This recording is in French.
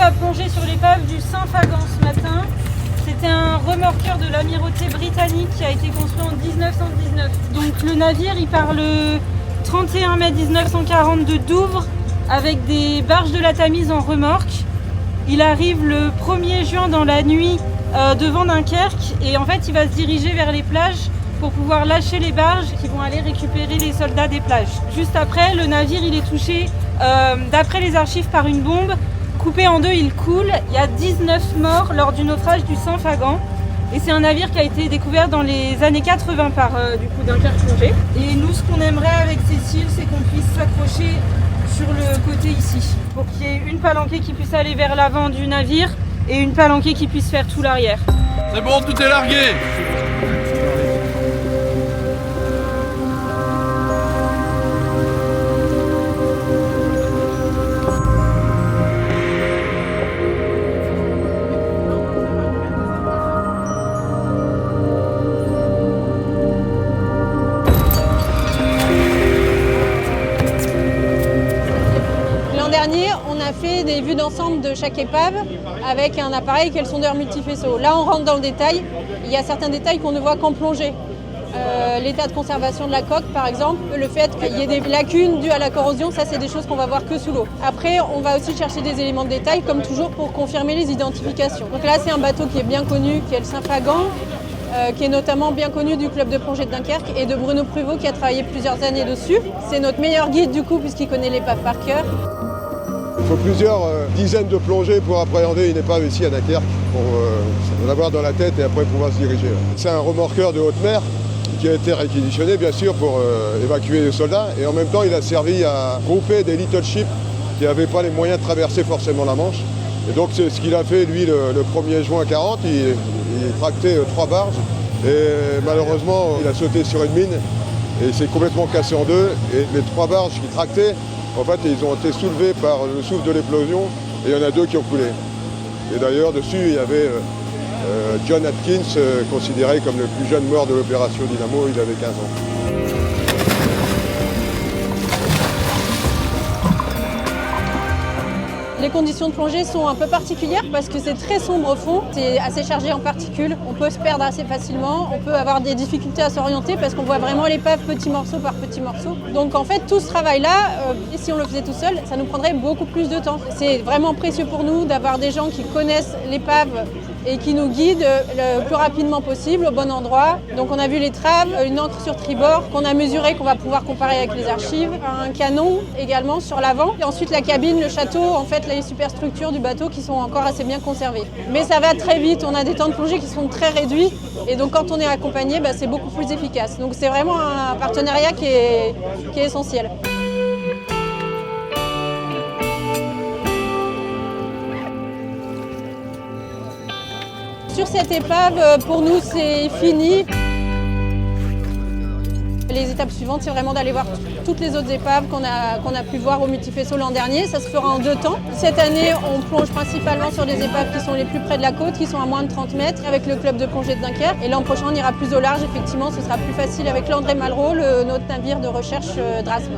a plongé sur l'épave du Saint-Fagan ce matin. C'était un remorqueur de l'amirauté britannique qui a été construit en 1919. Donc le navire, il part le 31 mai 1940 de Douvres avec des barges de la Tamise en remorque. Il arrive le 1er juin dans la nuit devant Dunkerque et en fait il va se diriger vers les plages pour pouvoir lâcher les barges qui vont aller récupérer les soldats des plages. Juste après, le navire il est touché, d'après les archives, par une bombe. Coupé en deux, il coule. Il y a 19 morts lors du naufrage du Saint-Fagan. Et c'est un navire qui a été découvert dans les années 80 par Dunkerque plongé. Et nous, ce qu'on aimerait avec Cécile, c'est qu'on puisse s'accrocher sur le côté ici, pour qu'il y ait une palanquée qui puisse aller vers l'avant du navire et une palanquée qui puisse faire tout l'arrière. C'est bon, tout est largué. L'an dernier, on a fait des vues d'ensemble de chaque épave avec un appareil qui est le sondeur multifaisceau. Là, on rentre dans le détail. Il y a certains détails qu'on ne voit qu'en plongée. L'état de conservation de la coque, par exemple, le fait qu'il y ait des lacunes dues à la corrosion, ça, c'est des choses qu'on va voir que sous l'eau. Après, on va aussi chercher des éléments de détail, comme toujours, pour confirmer les identifications. Donc là, c'est un bateau qui est bien connu, qui est le Saint-Fagan, qui est notamment bien connu du club de plongée de Dunkerque et de Bruno Pruvot, qui a travaillé plusieurs années dessus. C'est notre meilleur guide, du coup, puisqu'il connaît l'épave par cœur. Il faut plusieurs dizaines de plongées pour appréhender une épave ici à Dunkerque, pour l'avoir dans la tête et après pouvoir se diriger. C'est un remorqueur de haute mer qui a été réquisitionné bien sûr pour évacuer les soldats et en même temps il a servi à grouper des little ships qui n'avaient pas les moyens de traverser forcément la Manche. Et donc c'est ce qu'il a fait lui le 1er juin 40, il tractait 3 barges et malheureusement il a sauté sur une mine et il s'est complètement cassé en deux et les 3 barges qu'il tractait, en fait, ils ont été soulevés par le souffle de l'explosion et il y en a 2 qui ont coulé. Et d'ailleurs, dessus, il y avait John Atkins, considéré comme le plus jeune mort de l'opération Dynamo, il avait 15 ans. Les conditions de plongée sont un peu particulières parce que c'est très sombre au fond, c'est assez chargé en particules, on peut se perdre assez facilement, on peut avoir des difficultés à s'orienter parce qu'on voit vraiment l'épave petit morceau par petit morceau. Donc en fait tout ce travail-là, si on le faisait tout seul, ça nous prendrait beaucoup plus de temps. C'est vraiment précieux pour nous d'avoir des gens qui connaissent l'épave et qui nous guident le plus rapidement possible au bon endroit. Donc on a vu les traves, une ancre sur tribord qu'on a mesurée, qu'on va pouvoir comparer avec les archives, un canon également sur l'avant, et ensuite la cabine, le château, en fait les superstructures du bateau qui sont encore assez bien conservées. Mais ça va très vite, on a des temps de plongée qui sont très réduits et donc quand on est accompagné, c'est beaucoup plus efficace. Donc c'est vraiment un partenariat qui est essentiel. Sur cette épave, pour nous, c'est fini. Les étapes suivantes, c'est vraiment d'aller voir toutes les autres épaves qu'on a pu voir au multifaisceau l'an dernier. Ça se fera en 2 temps. Cette année, on plonge principalement sur des épaves qui sont les plus près de la côte, qui sont à moins de 30 mètres, avec le club de plongée de Dunkerque. Et l'an prochain, on ira plus au large. Effectivement, ce sera plus facile avec l'André Malraux, notre navire de recherche Drasme.